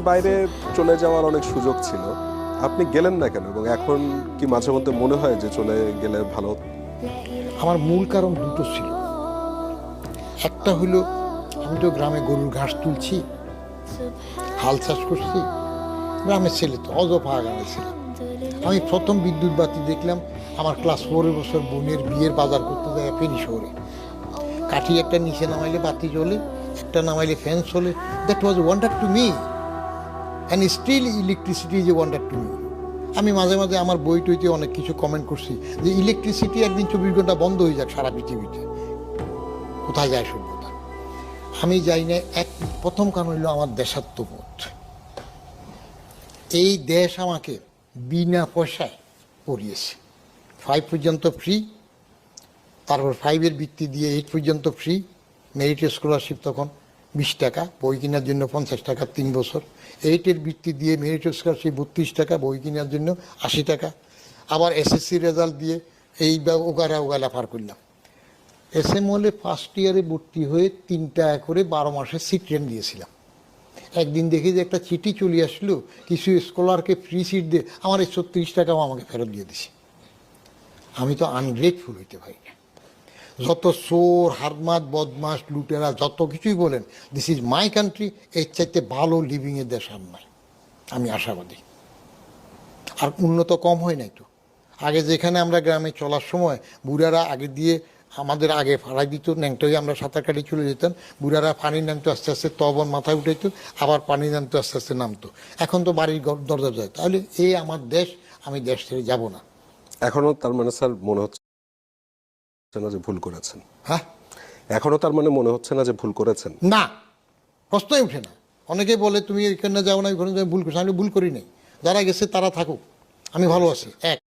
বাইরে চলে যাওয়ার অনেক সুযোগ ছিল, আপনি গেলেন না কেন? এবং এখন কি মাঝে মধ্যে মনে হয় যে চলে গেলে ভালো? আমার মূল কারণ দুটো ছিল। একটা হলো আমি তো গ্রামে গরুর ঘাস তুলছি, হাল চাষ করছি, গ্রামের ছেলে তো অজপা গ্রামের ছেলে। আমি প্রথম বিদ্যুৎ বাতি দেখলাম আমার ক্লাস 4 বছর বোনের বিয়ের বাজার করতে যায় ফেনী শহরে। কাঠি একটা নিচে নামাইলে বাতি জ্বলে, একটা নামাইলে ফ্যান চলে। That was wonder to me, and still electricity is a wonder to me. আমি মাঝে মাঝে আমার বই টইতে অনেক কিছু কমেন্ট করছি যে ইলেকট্রিসিটি একদিন 24 ঘন্টা বন্ধ হয়ে যাক সারা পৃথিবীতে, কোথায় যায় সভ্যতা? আমি যাই না। প্রথম কারণ হইল আমার দেশাত্মবোধ। এই দেশ আমাকে বিনা পয়সায় পড়িয়েছে। 5 পর্যন্ত ফ্রি, তারপর 5-এর বৃত্তি দিয়ে 8 পর্যন্ত ফ্রি। মেরিট স্কলারশিপ তখন 20 টাকা, বই কেনার জন্য 50 টাকা 3 বছর। 8-এর বৃত্তি দিয়ে মেরিট স্কলারশিপ 32 টাকা, বই কেনার জন্য 80 টাকা। আবার এসএসসি রেজাল্ট দিয়ে এই ওগালা পার করলাম। এসএমওলে ফার্স্ট ইয়ারে ভর্তি হয়ে 3 টাকা করে 12 মাসে সিট রেন্ট দিয়েছিলাম। একদিন দেখি যে একটা চিঠি চলে আসলো, কিছু স্কলারকে ফ্রি সিট দিয়ে আমার এই 36 টাকাও আমাকে ফেরত দিয়ে দিছি। আমি তো আনগ্রেটফুল হইতে পারি না। যত চোর, হারমাত, বদমাস, লুটেরা যত কিছুই বলেন, দিস ইজ মাই কান্ট্রি। এর চাইতে ভালো লিভিংয়ের দেশ আর নাই, আমি আশাবাদী। আর উন্নত কম হয় নাই তো। আগে যেখানে আমরা গ্রামে চলার সময় বুড়ারা আগে দিয়ে আমাদের আগে ফাড়াই দিত, ন্যাংটা হয়ে আমরা সাঁতার কাটি চলে যেতাম। বুড়ারা পানি নামতো আস্তে আস্তে, তবন মাথায় উঠাইতো, আবার পানি নামতো আস্তে আস্তে নামতো। এখন তো বাড়ির দরজা যায়। তাহলে এই আমার দেশ, আমি দেশ ছেড়ে যাব না। এখনো তার মানে স্যার মনে হচ্ছে না যে ভুল করেছেন? হ্যাঁ, এখনো তার মানে মনে হচ্ছে না যে ভুল করেছেন? না, প্রশ্নই উঠে না। অনেকে বলে তুমি এখানে যাও না, ওখানে ভুল করছো। আমি ভুল করি নাই। যারা গেছে তারা থাকুক, আমি ভালো আছি। এক